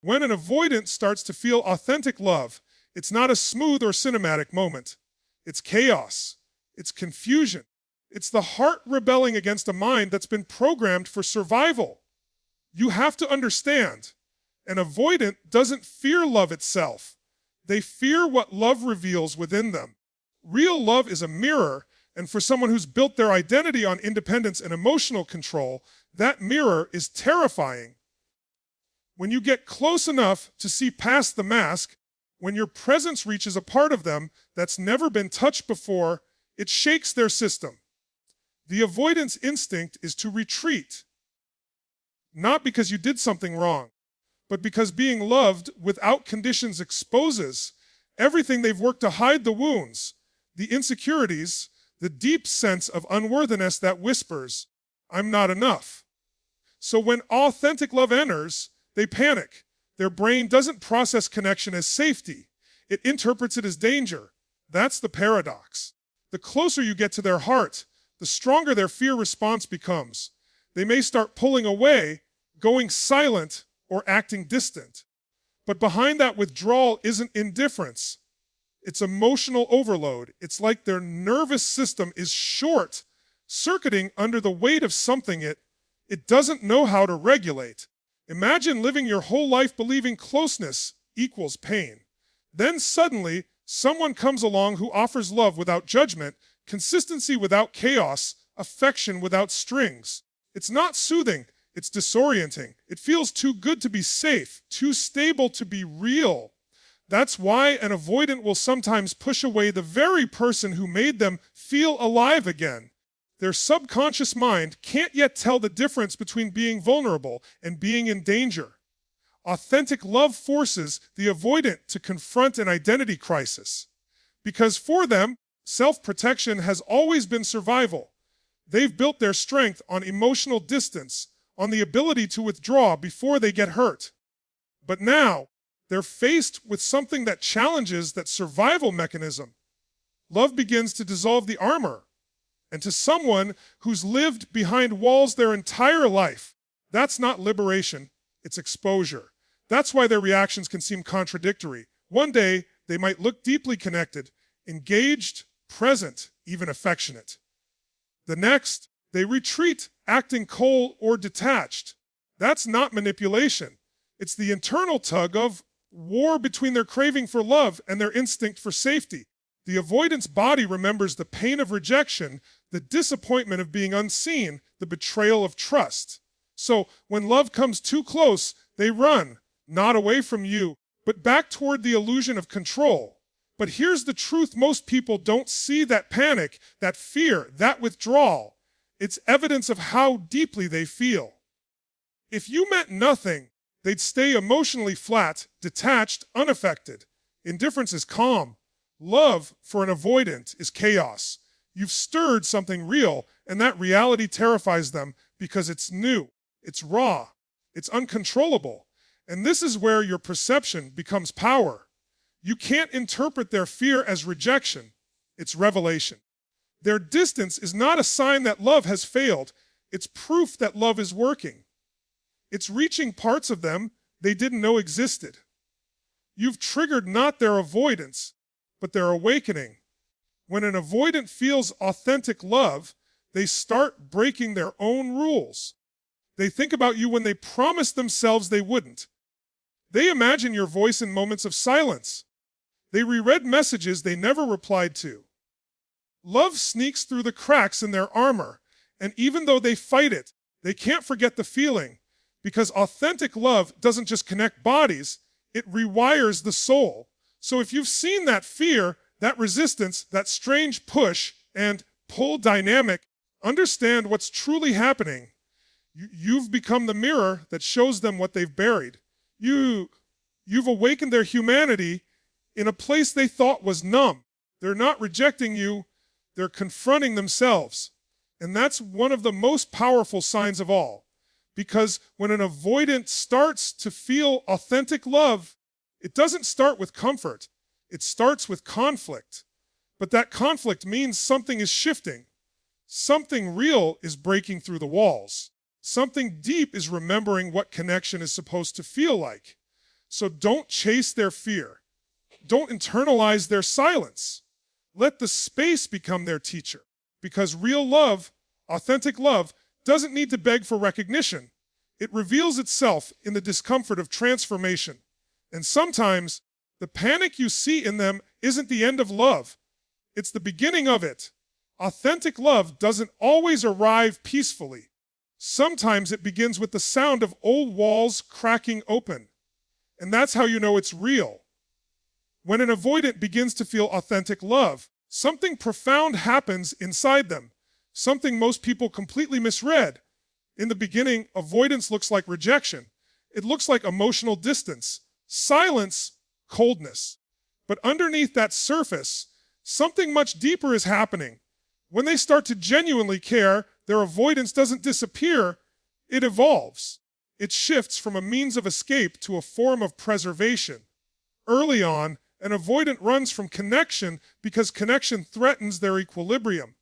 When an avoidant starts to feel authentic love, it's not a smooth or cinematic moment. It's chaos. It's confusion. It's the heart rebelling against a mind that's been programmed for survival. You have to understand, an avoidant doesn't fear love itself. They fear what love reveals within them. Real love is a mirror, and for someone who's built their identity on independence and emotional control, that mirror is terrifying. When you get close enough to see past the mask, when your presence reaches a part of them that's never been touched before, it shakes their system. The avoidance instinct is to retreat. Not because you did something wrong, but because being loved without conditions exposes everything they've worked to hide: the wounds, the insecurities, the deep sense of unworthiness that whispers, "I'm not enough." So when authentic love enters, they panic. Their brain doesn't process connection as safety. It interprets it as danger. That's the paradox. The closer you get to their heart, the stronger their fear response becomes. They may start pulling away, going silent, or acting distant. But behind that withdrawal isn't indifference. It's emotional overload. It's like their nervous system is short, circuiting under the weight of something it doesn't know how to regulate. Imagine living your whole life believing closeness equals pain. Then suddenly, someone comes along who offers love without judgment, consistency without chaos, affection without strings. It's not soothing, it's disorienting. It feels too good to be safe, too stable to be real. That's why an avoidant will sometimes push away the very person who made them feel alive again. Their subconscious mind can't yet tell the difference between being vulnerable and being in danger. Authentic love forces the avoidant to confront an identity crisis. Because for them, self-protection has always been survival. They've built their strength on emotional distance, on the ability to withdraw before they get hurt. But now, they're faced with something that challenges that survival mechanism. Love begins to dissolve the armor. And to someone who's lived behind walls their entire life, that's not liberation, it's exposure. That's why their reactions can seem contradictory. One day, they might look deeply connected, engaged, present, even affectionate. The next, they retreat, acting cold or detached. That's not manipulation. It's the internal tug of war between their craving for love and their instinct for safety. The avoidance body remembers the pain of rejection, the disappointment of being unseen, the betrayal of trust. So when love comes too close, they run, not away from you, but back toward the illusion of control. But here's the truth: most people don't see that panic, that fear, that withdrawal. It's evidence of how deeply they feel. If you meant nothing, they'd stay emotionally flat, detached, unaffected. Indifference is calm. Love, for an avoidant, is chaos. You've stirred something real, and that reality terrifies them because it's new, it's raw, it's uncontrollable. And this is where your perception becomes power. You can't interpret their fear as rejection, it's revelation. Their distance is not a sign that love has failed, it's proof that love is working. It's reaching parts of them they didn't know existed. You've triggered not their avoidance, but their awakening. When an avoidant feels authentic love, they start breaking their own rules. They think about you when they promised themselves they wouldn't. They imagine your voice in moments of silence. They reread messages they never replied to. Love sneaks through the cracks in their armor, and even though they fight it, they can't forget the feeling, because authentic love doesn't just connect bodies, it rewires the soul. So if you've seen that fear, that resistance, that strange push and pull dynamic, understand what's truly happening. You've become the mirror that shows them what they've buried. You've awakened their humanity in a place they thought was numb. They're not rejecting you, they're confronting themselves. And that's one of the most powerful signs of all. Because when an avoidant starts to feel authentic love, it doesn't start with comfort. It starts with conflict. But that conflict means something is shifting. Something real is breaking through the walls. Something deep is remembering what connection is supposed to feel like. So don't chase their fear. Don't internalize their silence. Let the space become their teacher. Because real love, authentic love, doesn't need to beg for recognition. It reveals itself in the discomfort of transformation. And sometimes, the panic you see in them isn't the end of love. It's the beginning of it. Authentic love doesn't always arrive peacefully. Sometimes it begins with the sound of old walls cracking open. And that's how you know it's real. When an avoidant begins to feel authentic love, something profound happens inside them, something most people completely misread. In the beginning, avoidance looks like rejection. It looks like emotional distance, silence, coldness. But underneath that surface, something much deeper is happening. When they start to genuinely care, their avoidance doesn't disappear, it evolves. It shifts from a means of escape to a form of preservation. Early on, an avoidant runs from connection because connection threatens their equilibrium.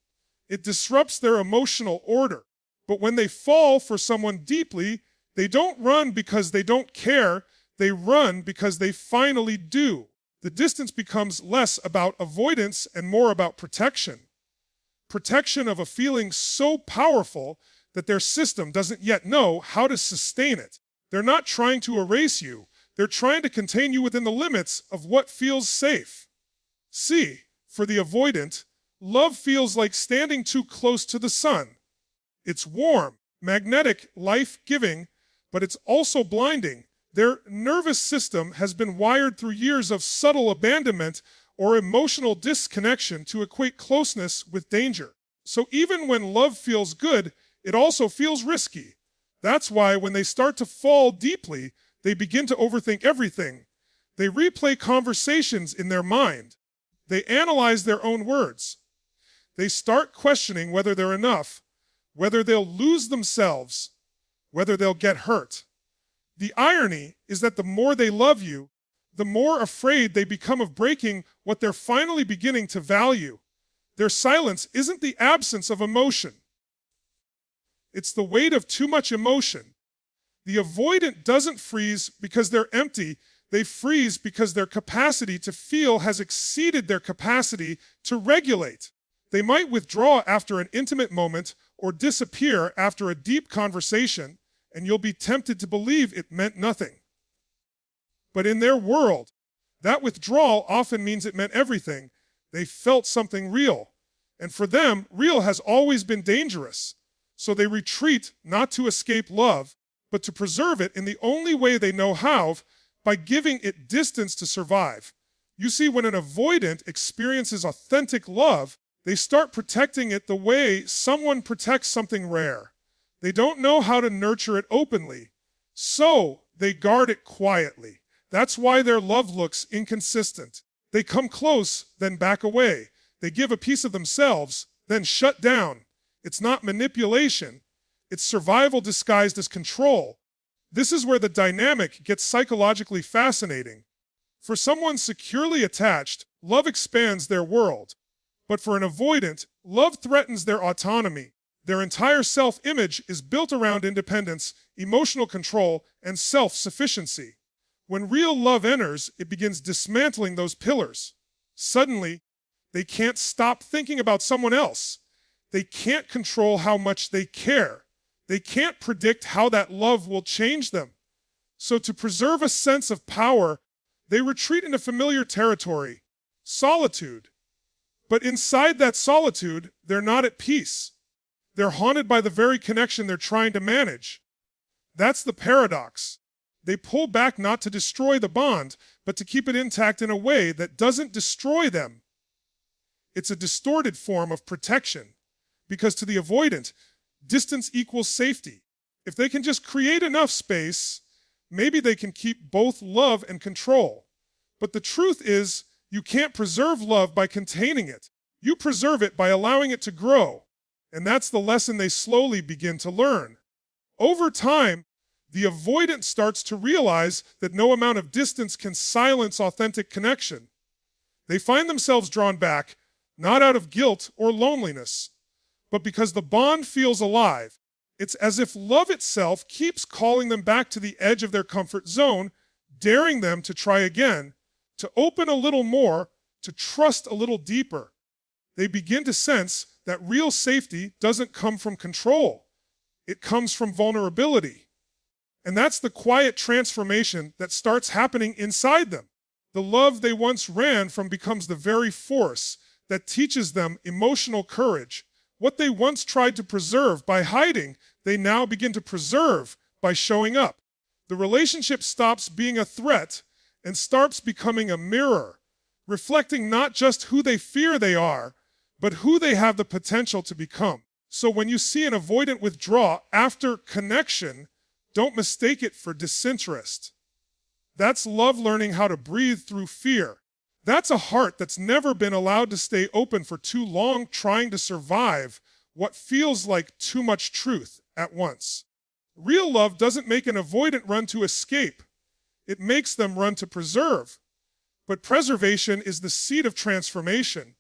It disrupts their emotional order. But when they fall for someone deeply, they don't run because they don't care, they run because they finally do. The distance becomes less about avoidance and more about protection. Protection of a feeling so powerful that their system doesn't yet know how to sustain it. They're not trying to erase you. They're trying to contain you within the limits of what feels safe. See, for the avoidant, love feels like standing too close to the sun. It's warm, magnetic, life-giving, but it's also blinding. Their nervous system has been wired through years of subtle abandonment or emotional disconnection to equate closeness with danger. So even when love feels good, it also feels risky. That's why when they start to fall deeply, they begin to overthink everything. They replay conversations in their mind. They analyze their own words. They start questioning whether they're enough, whether they'll lose themselves, whether they'll get hurt. The irony is that the more they love you, the more afraid they become of breaking what they're finally beginning to value. Their silence isn't the absence of emotion. It's the weight of too much emotion. The avoidant doesn't freeze because they're empty. They freeze because their capacity to feel has exceeded their capacity to regulate. They might withdraw after an intimate moment or disappear after a deep conversation, and you'll be tempted to believe it meant nothing. But in their world, that withdrawal often means it meant everything. They felt something real. And for them, real has always been dangerous. So they retreat not to escape love, but to preserve it in the only way they know how, by giving it distance to survive. You see, when an avoidant experiences authentic love, they start protecting it the way someone protects something rare. They don't know how to nurture it openly, so they guard it quietly. That's why their love looks inconsistent. They come close, then back away. They give a piece of themselves, then shut down. It's not manipulation. It's survival disguised as control. This is where the dynamic gets psychologically fascinating. For someone securely attached, love expands their world. But for an avoidant, love threatens their autonomy. Their entire self-image is built around independence, emotional control, and self-sufficiency. When real love enters, it begins dismantling those pillars. Suddenly, they can't stop thinking about someone else. They can't control how much they care. They can't predict how that love will change them. So to preserve a sense of power, they retreat into familiar territory, solitude. But inside that solitude, they're not at peace. They're haunted by the very connection they're trying to manage. That's the paradox. They pull back not to destroy the bond, but to keep it intact in a way that doesn't destroy them. It's a distorted form of protection, because to the avoidant, distance equals safety. If they can just create enough space, maybe they can keep both love and control. But the truth is, you can't preserve love by containing it. You preserve it by allowing it to grow. And that's the lesson they slowly begin to learn. Over time, the avoidant starts to realize that no amount of distance can silence authentic connection. They find themselves drawn back, not out of guilt or loneliness, but because the bond feels alive. It's as if love itself keeps calling them back to the edge of their comfort zone, daring them to try again, to open a little more, to trust a little deeper. They begin to sense that real safety doesn't come from control. It comes from vulnerability. And that's the quiet transformation that starts happening inside them. The love they once ran from becomes the very force that teaches them emotional courage. What they once tried to preserve by hiding, they now begin to preserve by showing up. The relationship stops being a threat and starts becoming a mirror, reflecting not just who they fear they are, but who they have the potential to become. So when you see an avoidant withdraw after connection, don't mistake it for disinterest. That's love learning how to breathe through fear. That's a heart that's never been allowed to stay open for too long, trying to survive what feels like too much truth at once. Real love doesn't make an avoidant run to escape. It makes them run to preserve. But preservation is the seed of transformation.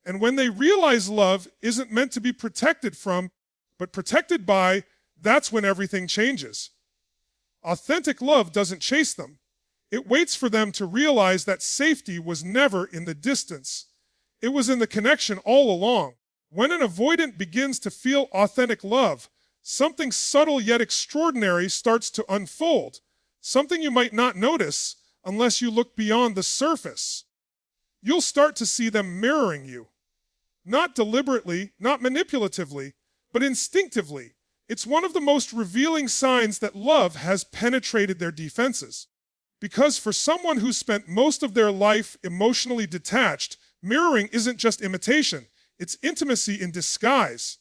And when they realize love isn't meant to be protected from, but protected by, that's when everything changes. Authentic love doesn't chase them. It waits for them to realize that safety was never in the distance. It was in the connection all along. When an avoidant begins to feel authentic love, something subtle yet extraordinary starts to unfold, something you might not notice unless you look beyond the surface. You'll start to see them mirroring you. Not deliberately, not manipulatively, but instinctively. It's one of the most revealing signs that love has penetrated their defenses. Because for someone who spent most of their life emotionally detached, mirroring isn't just imitation, it's intimacy in disguise.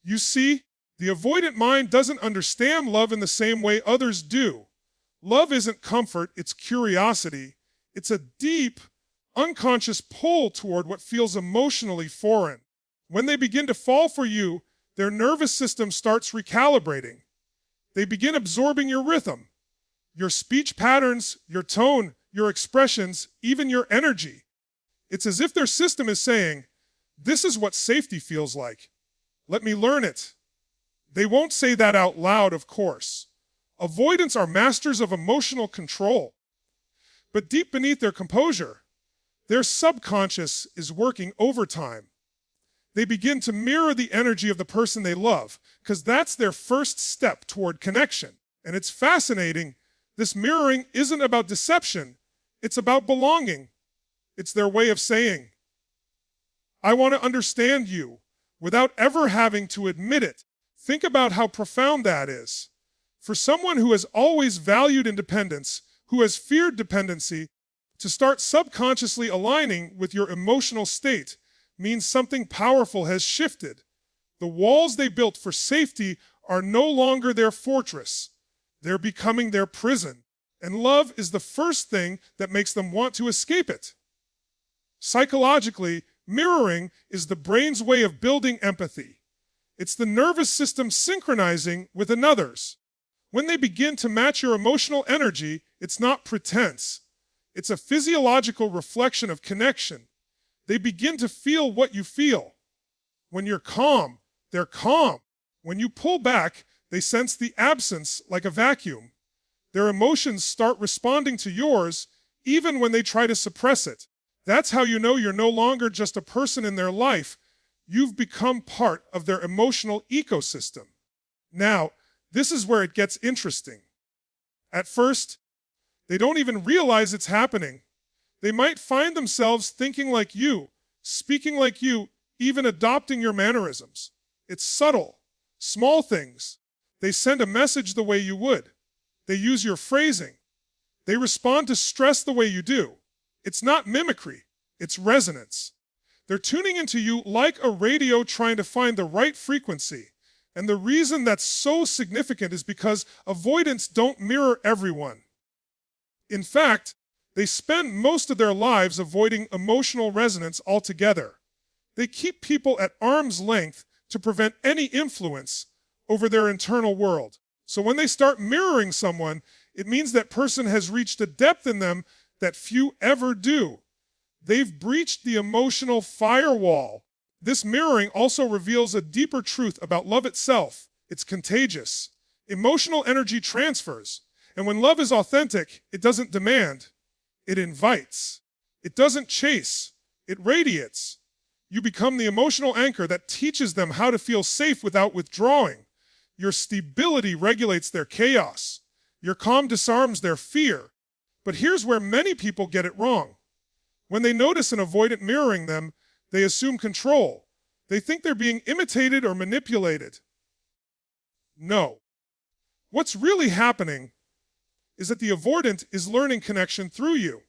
You see, the avoidant mind doesn't understand love in the same way others do. Love isn't comfort, it's curiosity. It's a deep, unconscious pull toward what feels emotionally foreign. When they begin to fall for you, their nervous system starts recalibrating. They begin absorbing your rhythm, your speech patterns, your tone, your expressions, even your energy. It's as if their system is saying, "This is what safety feels like. Let me learn it." They won't say that out loud, of course. Avoidants are masters of emotional control. But deep beneath their composure, their subconscious is working overtime. They begin to mirror the energy of the person they love, because that's their first step toward connection. And it's fascinating. This mirroring isn't about deception. It's about belonging. It's their way of saying, "I want to understand you," without ever having to admit it. Think about how profound that is. For someone who has always valued independence, who has feared dependency, to start subconsciously aligning with your emotional state means something powerful has shifted. The walls they built for safety are no longer their fortress. They're becoming their prison. And love is the first thing that makes them want to escape it. Psychologically, mirroring is the brain's way of building empathy. It's the nervous system synchronizing with another's. When they begin to match your emotional energy, it's not pretense. It's a physiological reflection of connection. They begin to feel what you feel. When you're calm, they're calm. When you pull back, they sense the absence like a vacuum. Their emotions start responding to yours, even when they try to suppress it. That's how you know you're no longer just a person in their life. You've become part of their emotional ecosystem. Now, this is where it gets interesting. At first, they don't even realize it's happening. They might find themselves thinking like you, speaking like you, even adopting your mannerisms. It's subtle, small things. They send a message the way you would. They use your phrasing. They respond to stress the way you do. It's not mimicry, it's resonance. They're tuning into you like a radio trying to find the right frequency. And the reason that's so significant is because avoidants don't mirror everyone. In fact, they spend most of their lives avoiding emotional resonance altogether. They keep people at arm's length to prevent any influence over their internal world. So when they start mirroring someone, it means that person has reached a depth in them that few ever do. They've breached the emotional firewall. This mirroring also reveals a deeper truth about love itself. It's contagious. Emotional energy transfers, And when love is authentic, it doesn't demand, it invites. It doesn't chase, it radiates. You become the emotional anchor that teaches them how to feel safe without withdrawing. Your stability regulates their chaos. Your calm disarms their fear. But here's where many people get it wrong. When they notice an avoidant mirroring them, they assume control. They think they're being imitated or manipulated. No. What's really happening is that the avoidant is learning connection through you.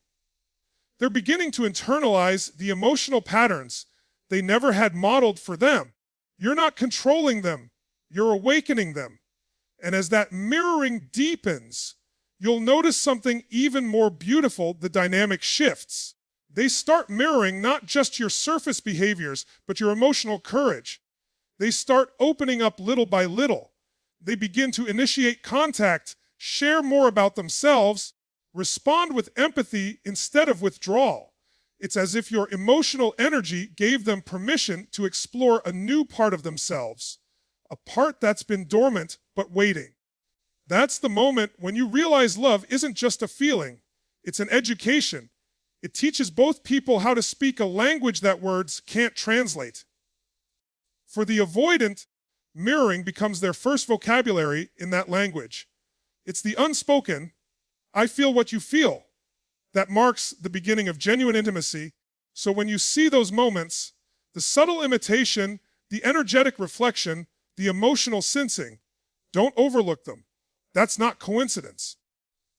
They're beginning to internalize the emotional patterns they never had modeled for them. You're not controlling them, you're awakening them. And as that mirroring deepens, you'll notice something even more beautiful. The dynamic shifts. They start mirroring not just your surface behaviors, but your emotional courage. They start opening up little by little. They begin to initiate contact, share more about themselves, respond with empathy instead of withdrawal. It's as if your emotional energy gave them permission to explore a new part of themselves, a part that's been dormant but waiting. That's the moment when you realize love isn't just a feeling, it's an education. It teaches both people how to speak a language that words can't translate. For the avoidant, mirroring becomes their first vocabulary in that language. It's the unspoken, I feel what you feel, that marks the beginning of genuine intimacy. So when you see those moments, the subtle imitation, the energetic reflection, the emotional sensing, don't overlook them. That's not coincidence.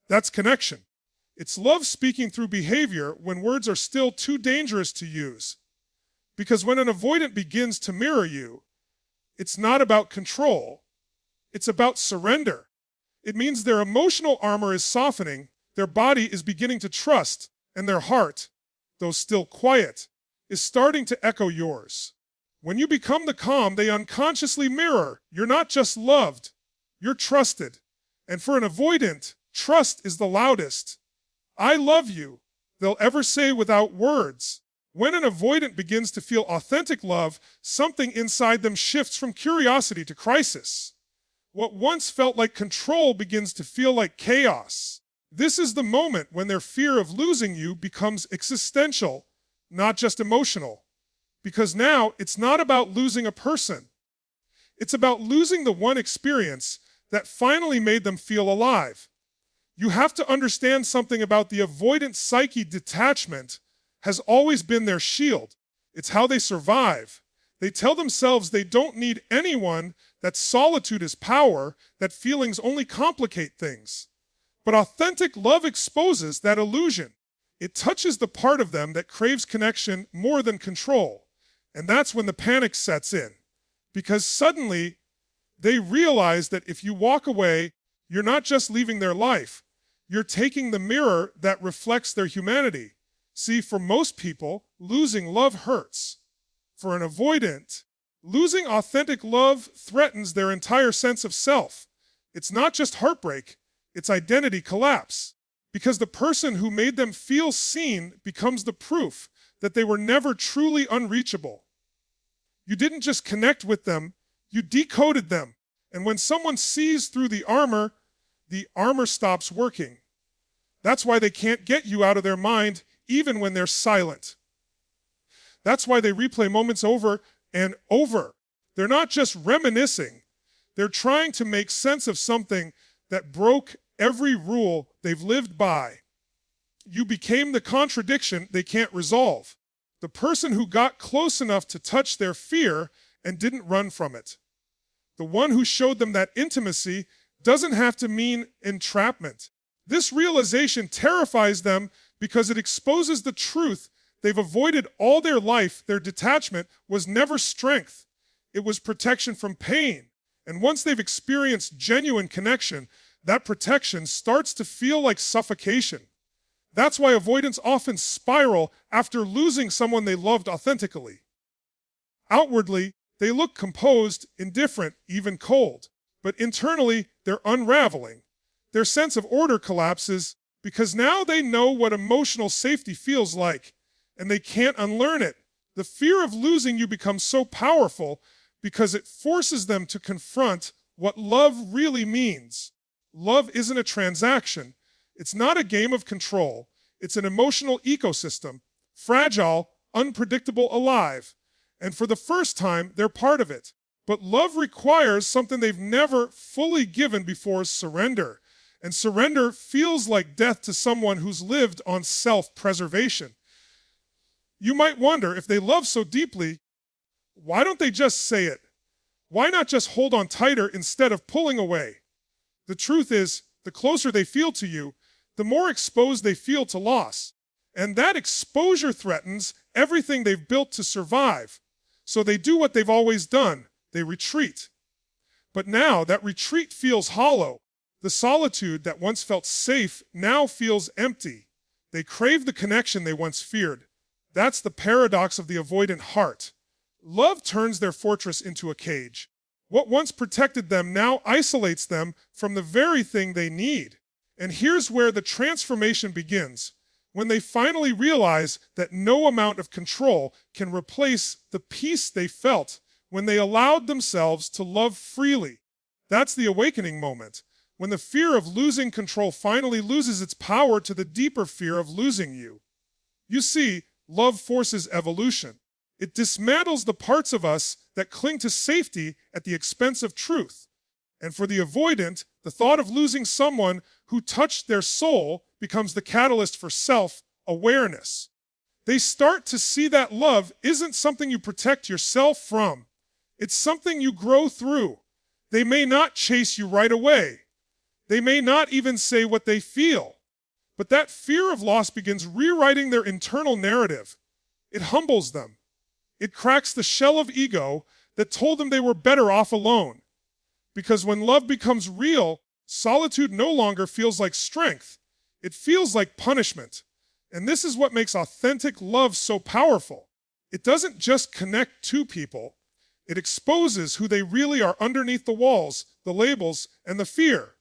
That's connection. It's love speaking through behavior when words are still too dangerous to use. Because when an avoidant begins to mirror you, it's not about control, it's about surrender. It means their emotional armor is softening, their body is beginning to trust, and their heart, though still quiet, is starting to echo yours. When you become the calm they unconsciously mirror, you're not just loved, you're trusted. And for an avoidant, trust is the loudest. I love you, they'll ever say without words. When an avoidant begins to feel authentic love, something inside them shifts from curiosity to crisis. What once felt like control begins to feel like chaos. This is the moment when their fear of losing you becomes existential, not just emotional. Because now it's not about losing a person. It's about losing the one experience that finally made them feel alive. You have to understand something about the avoidant psyche. Detachment has always been their shield. It's how they survive. They tell themselves they don't need anyone, that solitude is power, that feelings only complicate things. But authentic love exposes that illusion. It touches the part of them that craves connection more than control. And that's when the panic sets in. Because suddenly, they realize that if you walk away, you're not just leaving their life, you're taking the mirror that reflects their humanity. See, for most people, losing love hurts. For an avoidant, losing authentic love threatens their entire sense of self. It's not just heartbreak, it's identity collapse. Because the person who made them feel seen becomes the proof that they were never truly unreachable. You didn't just connect with them, you decoded them. And when someone sees through the armor stops working. That's why they can't get you out of their mind, even when they're silent. That's why they replay moments over and over. They're not just reminiscing. They're trying to make sense of something that broke every rule they've lived by. You became the contradiction they can't resolve. The person who got close enough to touch their fear and didn't run from it. The one who showed them that intimacy doesn't have to mean entrapment. This realization terrifies them because it exposes the truth they've avoided all their life. Their detachment was never strength. It was protection from pain. And once they've experienced genuine connection, that protection starts to feel like suffocation. That's why avoidants often spiral after losing someone they loved authentically. Outwardly, they look composed, indifferent, even cold. But internally, they're unraveling. Their sense of order collapses because now they know what emotional safety feels like, and they can't unlearn it. The fear of losing you becomes so powerful because it forces them to confront what love really means. love isn't a transaction. It's not a game of control. It's an emotional ecosystem, fragile, unpredictable, alive. And for the first time, they're part of it. But love requires something they've never fully given before: surrender. And surrender feels like death to someone who's lived on self-preservation. You might wonder, if they love so deeply, why don't they just say it? Why not just hold on tighter instead of pulling away? The truth is, the closer they feel to you, the more exposed they feel to loss. And that exposure threatens everything they've built to survive. So they do what they've always done: they retreat. But now that retreat feels hollow. The solitude that once felt safe now feels empty. They crave the connection they once feared. That's the paradox of the avoidant heart. Love turns their fortress into a cage. What once protected them now isolates them from the very thing they need. And here's where the transformation begins: when they finally realize that no amount of control can replace the peace they felt when they allowed themselves to love freely. That's the awakening moment, when the fear of losing control finally loses its power to the deeper fear of losing you. You see, love forces evolution. It dismantles the parts of us that cling to safety at the expense of truth. And for the avoidant, the thought of losing someone who touched their soul becomes the catalyst for self-awareness. They start to see that love isn't something you protect yourself from. It's something you grow through. They may not chase you right away. They may not even say what they feel. But that fear of loss begins rewriting their internal narrative. It humbles them. It cracks the shell of ego that told them they were better off alone. Because when love becomes real, solitude no longer feels like strength. It feels like punishment. And this is what makes authentic love so powerful. It doesn't just connect two people. It exposes who they really are underneath the walls, the labels, and the fear.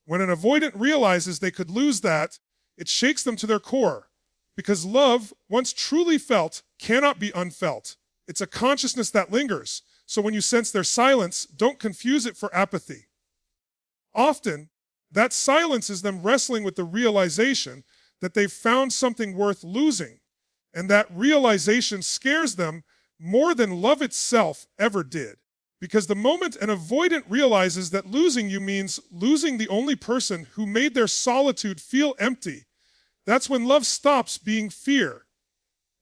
When an avoidant realizes they could lose that, it shakes them to their core. Because love, once truly felt, cannot be unfelt. It's a consciousness that lingers. So when you sense their silence, don't confuse it for apathy. Often, that silence is them wrestling with the realization that they've found something worth losing. And that realization scares them more than love itself ever did. Because the moment an avoidant realizes that losing you means losing the only person who made their solitude feel empty, that's when love stops being fear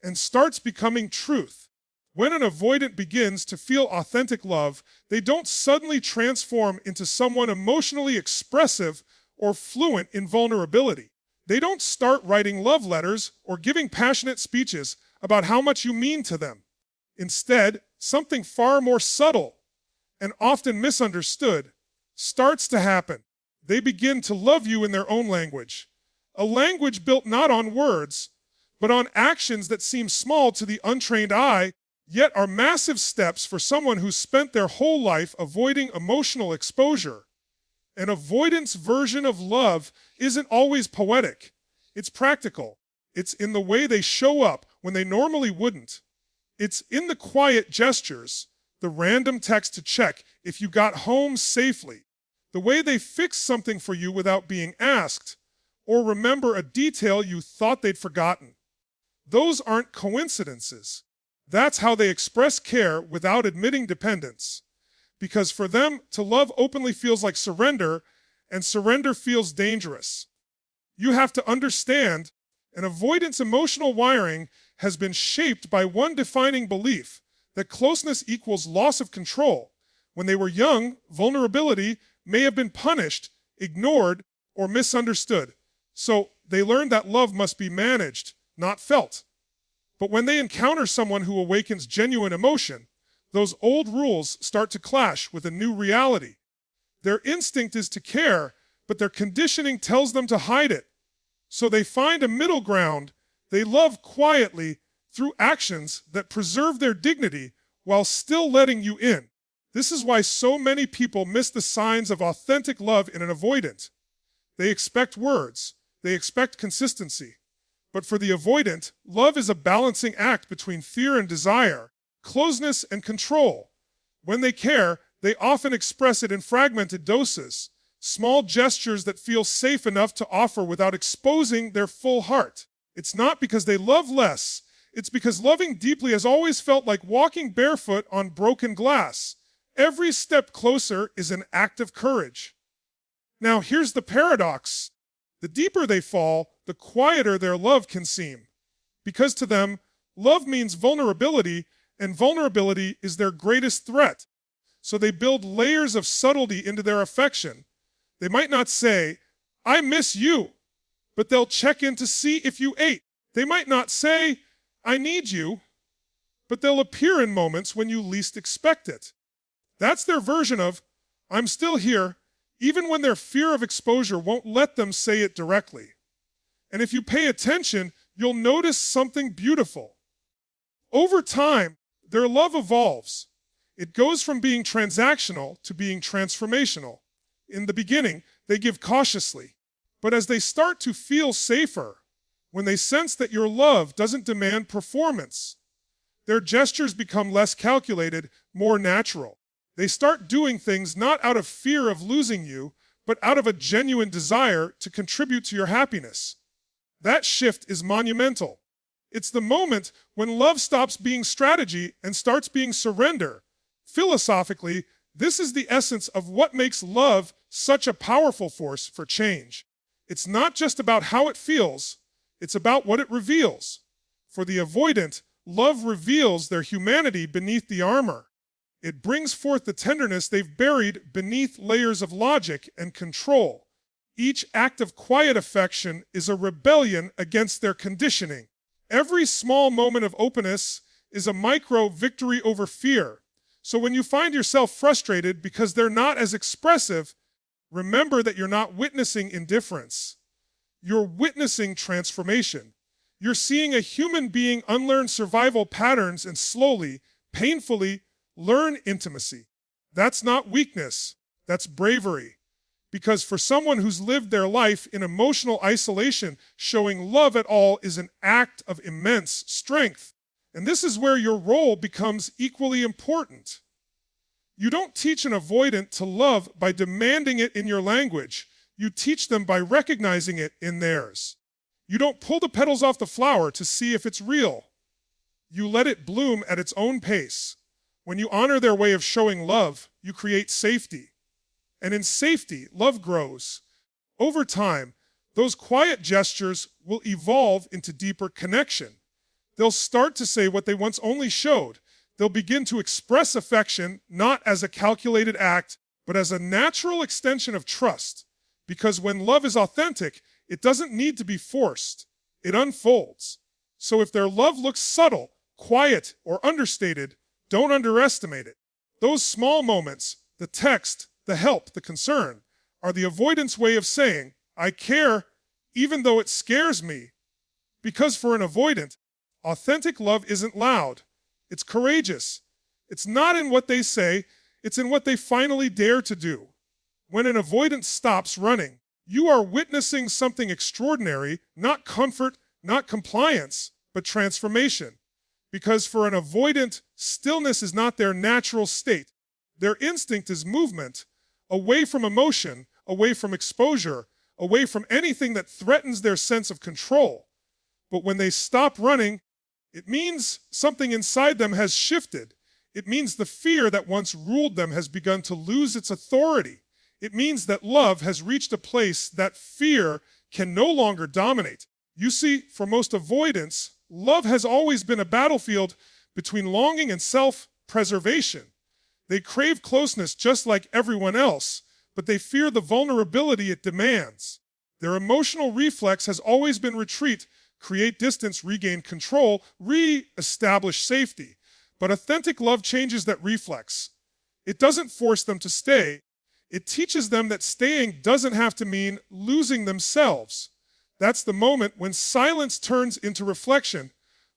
and starts becoming truth. When an avoidant begins to feel authentic love, they don't suddenly transform into someone emotionally expressive or fluent in vulnerability. They don't start writing love letters or giving passionate speeches about how much you mean to them. Instead, something far more subtle and often misunderstood starts to happen. They begin to love you in their own language. A language built not on words, but on actions that seem small to the untrained eye, yet are massive steps for someone who's spent their whole life avoiding emotional exposure. An avoidance version of love isn't always poetic. It's practical. It's in the way they show up when they normally wouldn't. It's in the quiet gestures, the random text to check if you got home safely, the way they fix something for you without being asked, or remember a detail you thought they'd forgotten. Those aren't coincidences. That's how they express care without admitting dependence. Because for them, to love openly feels like surrender, and surrender feels dangerous. You have to understand, an avoidance emotional wiring has been shaped by one defining belief: that closeness equals loss of control. When they were young, vulnerability may have been punished, ignored, or misunderstood. So they learned that love must be managed, not felt. But when they encounter someone who awakens genuine emotion, those old rules start to clash with a new reality. Their instinct is to care, but their conditioning tells them to hide it. So they find a middle ground. They love quietly through actions that preserve their dignity while still letting you in. This is why so many people miss the signs of authentic love in an avoidant. They expect words. They expect consistency. But for the avoidant, love is a balancing act between fear and desire, closeness and control. When they care, they often express it in fragmented doses, Small gestures that feel safe enough to offer without exposing their full heart. It's not because they love less. It's because loving deeply has always felt like walking barefoot on broken glass. Every step closer is an act of courage. Now, here's the paradox. The deeper they fall, the quieter their love can seem. Because to them, love means vulnerability, and vulnerability is their greatest threat. So they build layers of subtlety into their affection. They might not say, "I miss you," but they'll check in to see if you ate. They might not say, "I need you," but they'll appear in moments when you least expect it. That's their version of, "I'm still here," even when their fear of exposure won't let them say it directly. And if you pay attention, you'll notice something beautiful. Over time, their love evolves. It goes from being transactional to being transformational. In the beginning, they give cautiously. But as they start to feel safer, when they sense that your love doesn't demand performance, their gestures become less calculated, more natural. They start doing things not out of fear of losing you, but out of a genuine desire to contribute to your happiness. That shift is monumental. It's the moment when love stops being strategy and starts being surrender. Philosophically, this is the essence of what makes love such a powerful force for change. It's not just about how it feels, it's about what it reveals. For the avoidant, love reveals their humanity beneath the armor. It brings forth the tenderness they've buried beneath layers of logic and control. Each act of quiet affection is a rebellion against their conditioning. Every small moment of openness is a micro victory over fear. So when you find yourself frustrated because they're not as expressive, remember that you're not witnessing indifference. You're witnessing transformation. You're seeing a human being unlearn survival patterns and slowly, painfully, learn intimacy. That's not weakness, that's bravery. Because for someone who's lived their life in emotional isolation, showing love at all is an act of immense strength. And this is where your role becomes equally important. You don't teach an avoidant to love by demanding it in your language. You teach them by recognizing it in theirs. You don't pull the petals off the flower to see if it's real. You let it bloom at its own pace. When you honor their way of showing love, you create safety. And in safety, love grows. Over time, those quiet gestures will evolve into deeper connection. They'll start to say what they once only showed. They'll begin to express affection not as a calculated act, but as a natural extension of trust. Because when love is authentic, it doesn't need to be forced. It unfolds. So if their love looks subtle, quiet, or understated, don't underestimate it. Those small moments, the text, the help, the concern, are the avoidance way of saying, "I care, even though it scares me." Because for an avoidant, authentic love isn't loud. It's courageous. It's not in what they say, it's in what they finally dare to do. When an avoidant stops running, you are witnessing something extraordinary, not comfort, not compliance, but transformation. Because for an avoidant, stillness is not their natural state. Their instinct is movement, away from emotion, away from exposure, away from anything that threatens their sense of control. But when they stop running, it means something inside them has shifted. It means the fear that once ruled them has begun to lose its authority. It means that love has reached a place that fear can no longer dominate. You see, for most avoidants, love has always been a battlefield between longing and self-preservation. They crave closeness just like everyone else, but they fear the vulnerability it demands. Their emotional reflex has always been retreat, create distance, regain control, re-establish safety. But authentic love changes that reflex. It doesn't force them to stay. It teaches them that staying doesn't have to mean losing themselves. That's the moment when silence turns into reflection,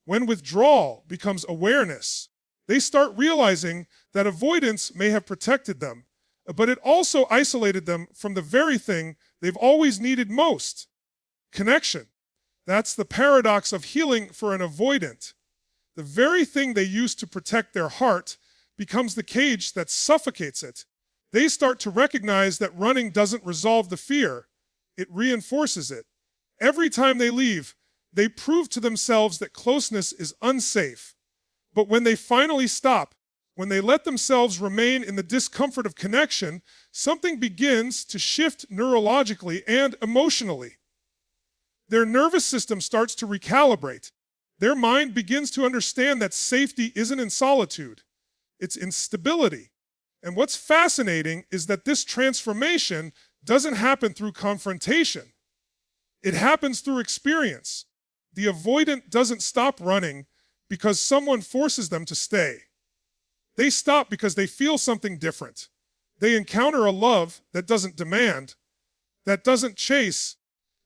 when withdrawal becomes awareness. They start realizing that avoidance may have protected them, but it also isolated them from the very thing they've always needed most: connection. That's the paradox of healing for an avoidant. The very thing they used to protect their heart becomes the cage that suffocates it. They start to recognize that running doesn't resolve the fear, it reinforces it. Every time they leave, they prove to themselves that closeness is unsafe. But when they finally stop, when they let themselves remain in the discomfort of connection, something begins to shift neurologically and emotionally. Their nervous system starts to recalibrate. Their mind begins to understand that safety isn't in solitude, it's in stability. And what's fascinating is that this transformation doesn't happen through confrontation. It happens through experience. The avoidant doesn't stop running because someone forces them to stay. They stop because they feel something different. They encounter a love that doesn't demand, that doesn't chase,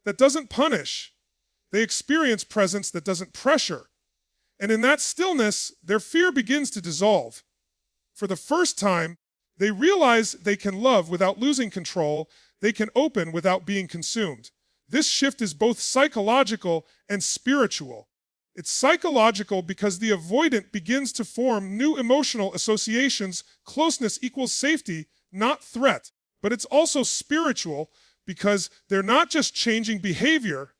that doesn't punish. They experience presence that doesn't pressure. And in that stillness, their fear begins to dissolve. For the first time, they realize they can love without losing control. They can open without being consumed. This shift is both psychological and spiritual. It's psychological because the avoidant begins to form new emotional associations. Closeness equals safety, not threat. But it's also spiritual because they're not just changing behavior,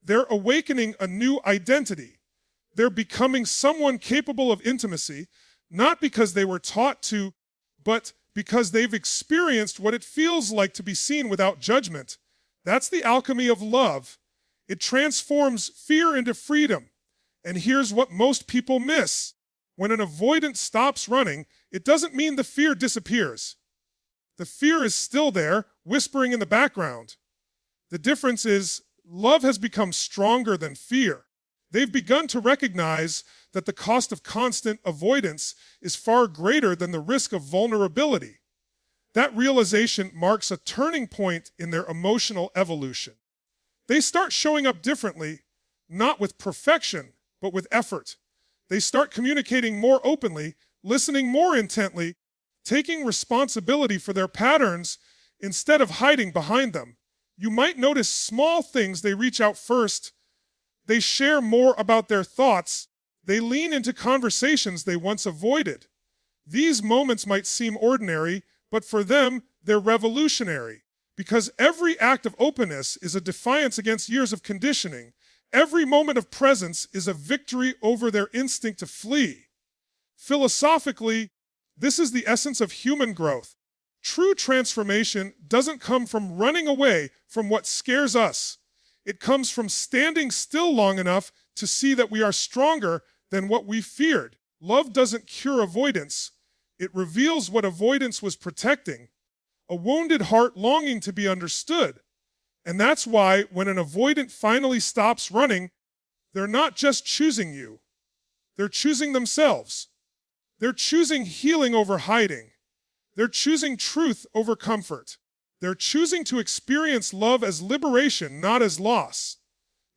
they're awakening a new identity. They're becoming someone capable of intimacy, not because they were taught to, but because they've experienced what it feels like to be seen without judgment. That's the alchemy of love. It transforms fear into freedom. And here's what most people miss. When an avoidant stops running, it doesn't mean the fear disappears. The fear is still there, whispering in the background. The difference is, love has become stronger than fear. They've begun to recognize that the cost of constant avoidance is far greater than the risk of vulnerability. That realization marks a turning point in their emotional evolution. They start showing up differently, not with perfection, but with effort. They start communicating more openly, listening more intently, taking responsibility for their patterns instead of hiding behind them. You might notice small things. They reach out first. They share more about their thoughts. They lean into conversations they once avoided. These moments might seem ordinary, but for them, they're revolutionary. Because every act of openness is a defiance against years of conditioning. Every moment of presence is a victory over their instinct to flee. Philosophically, this is the essence of human growth. True transformation doesn't come from running away from what scares us. It comes from standing still long enough to see that we are stronger than what we feared. Love doesn't cure avoidance. It reveals what avoidance was protecting. A wounded heart longing to be understood. And that's why when an avoidant finally stops running, they're not just choosing you. They're choosing themselves. They're choosing healing over hiding. They're choosing truth over comfort. They're choosing to experience love as liberation, not as loss.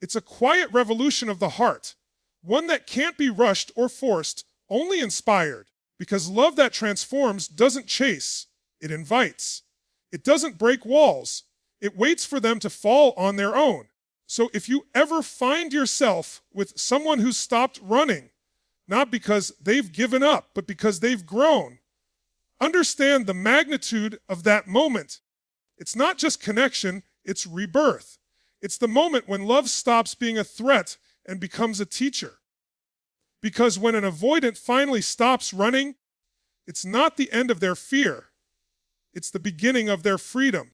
It's a quiet revolution of the heart, one that can't be rushed or forced, only inspired. Because love that transforms doesn't chase, it invites. It doesn't break walls. It waits for them to fall on their own. So if you ever find yourself with someone who's stopped running, not because they've given up, but because they've grown, understand the magnitude of that moment. It's not just connection, it's rebirth. It's the moment when love stops being a threat and becomes a teacher. Because when an avoidant finally stops running, it's not the end of their fear. It's the beginning of their freedom.